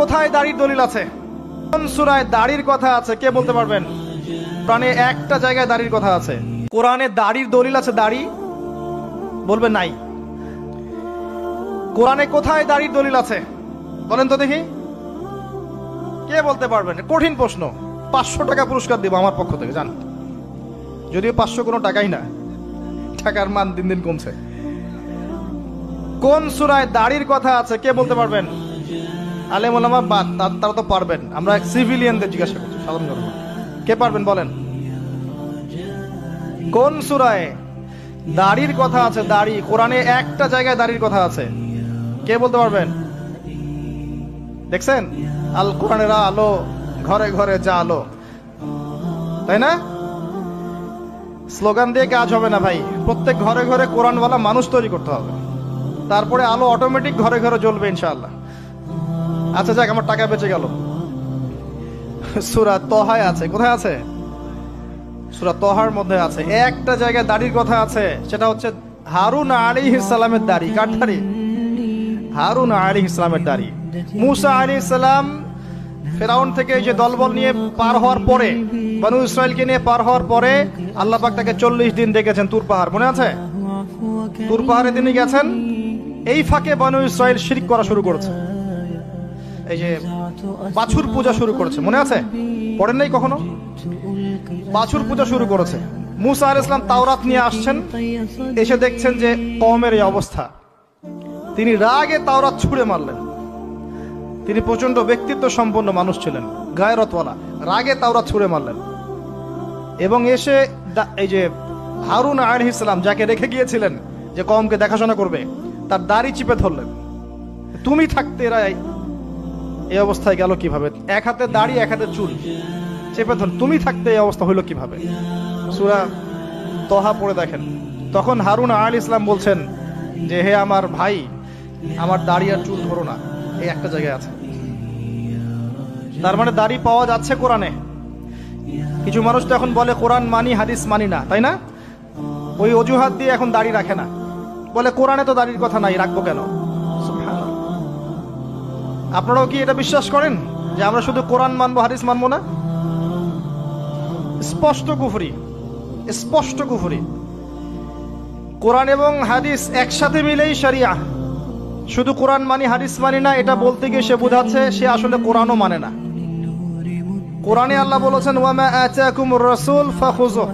কোথায় দাড়ির দলিল আছে? কোন সূরায় দাড়ির কথা আছে কে বলতে পারবেন? কোরআনে একটা জায়গায় দাড়ির কথা আছে। কোরআনে দাড়ির দলিল আছে? দাড়ি বলবেন নাই। কোরআনে কোথায় দাড়ির দলিল আছে বলেন তো দেখি, কে বলতে পারবেন? কঠিন প্রশ্ন। 500 টাকা পুরস্কার দিব আমার পক্ষ থেকে, জান। যদিও 500 কোনো টাকাই না, টাকার মান দিন দিন কমছে। কোন সূরায় দাড়ির কথা আছে কে বলতে পারবেন? আলেম ওলামা বাদ, তারা তো পারবেন। আমরা সিভিলিয়ানদের জিজ্ঞাসা করছি, সাধারণ জনগণ। কে পারবেন বলেন? কোন সূরায় দাড়ির কথা আছে? দাড়ি কোরআনে একটা জায়গায় দাড়ির কথা আছে, কে বলতে পারবেন? দেখছেন, আল কোরআনের আলো ঘরে ঘরে যা আলো, তাই না? স্লোগান দিয়ে কাজ হবে না ভাই, প্রত্যেক ঘরে ঘরে কোরআনওয়ালা মানুষ তৈরি করতে হবে, তারপরে আলো অটোমেটিক ঘরে ঘরে জ্বলবে ইনশাআল্লাহ। আচ্ছা যাক, আমার টাকা বেঁচে গেল। সূরা তহায় আছে। কোথায় আছে? সূরা তহার মধ্যে আছে। একটা জায়গায় দাড়ির কথা আছে, সেটা হচ্ছে হারুন আলাইহিস সালামের দাড়ি। কার দাড়ি? হারুন আলাইহিস সালামের দাড়ি। মুসা আলাইহিস সালাম ফেরাউন থেকে যে দলবল নিয়ে পার হওয়ার পরে, বনু ইসরাইলকে নিয়ে পার হওয়ার পরে আল্লাহ পাক তাকে 40 দিন ডেকেছেন তুর পাহাড়, মনে আছে? তুর পাহাড়ে তিনি গেছেন। এই ফাঁকে বনু ইসরাইল শিরক করা শুরু করেছে, এই যে বাছুর পূজা শুরু করেছে, মনে আছে? পড়েন নাই কখনো? বাছুর পূজা শুরু করেছে। মুসা আলাইহিস সালাম তাওরাত নিয়ে আসছেন, এসে দেখছেন যে কওমের এই অবস্থা। তিনি রাগে তাওরাত ছুঁড়ে মারলেন। তিনি প্রচন্ড ব্যক্তিত্ব সম্পন্ন মানুষ ছিলেন, গায়রতওয়ালা। রাগে তাওরাত ছুঁড়ে মারলেন এবং এসে এই যে হারুন আলাইহিস সালাম যাকে রেখে গিয়েছিলেন যে কওমকে দেখাশোনা করবে, তার দাড়ি চিপে ধরলেন। তুমি থাকতে এরা এই অবস্থায় গেল কিভাবে? এক হাতে দাড়ি, এক হাতে চুল, চেপে ধর। তুমি থাকতে এই অবস্থা হইল কিভাবে? সূরা তহা পড়ে দেখেন। তখন হারুন আলাইহিস সালাম বলছেন যে হে আমার ভাই, আমার দাড়ি আর চুল ধরো না, এই একটা জায়গায় আছে। তার মানে দাড়ি পাওয়া যাচ্ছে কোরআনে। কিছু মানুষ তো এখন বলে কোরআন মানি হাদিস মানি না, তাই না? ওই অজুহাত দিয়ে এখন দাড়ি রাখে না, বলে কোরআনে তো দাড়ির কথা নাই, রাখবো কেন? সুবহানাল্লাহ। আপনারাও কি এটা বিশ্বাস করেন যে আমরা শুধু কোরআন মানবো, হাদিস মানবো না? স্পষ্ট কুফরি, স্পষ্ট কুফরি। কোরআন এবং হাদিস একসাথে মিলেই শরিয়া। শুধু কোরআন মানি হাদিস মানি না এটা বলতে গিয়ে সে বোঝাচ্ছে সে আসলে কোরআনও মানে না। কোরআনে আল্লাহ বলেছেন ওয়ামা আতাকুমুর রাসূল ফাখুযুহু,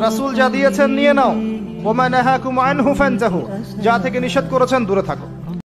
রাসূল যা দিয়েছেন নিয়ে নাও। ওয়ামা নাহাকুম আনহু ফানতাহু, যা থেকে নিষেধ করেছেন দূরে থাকো।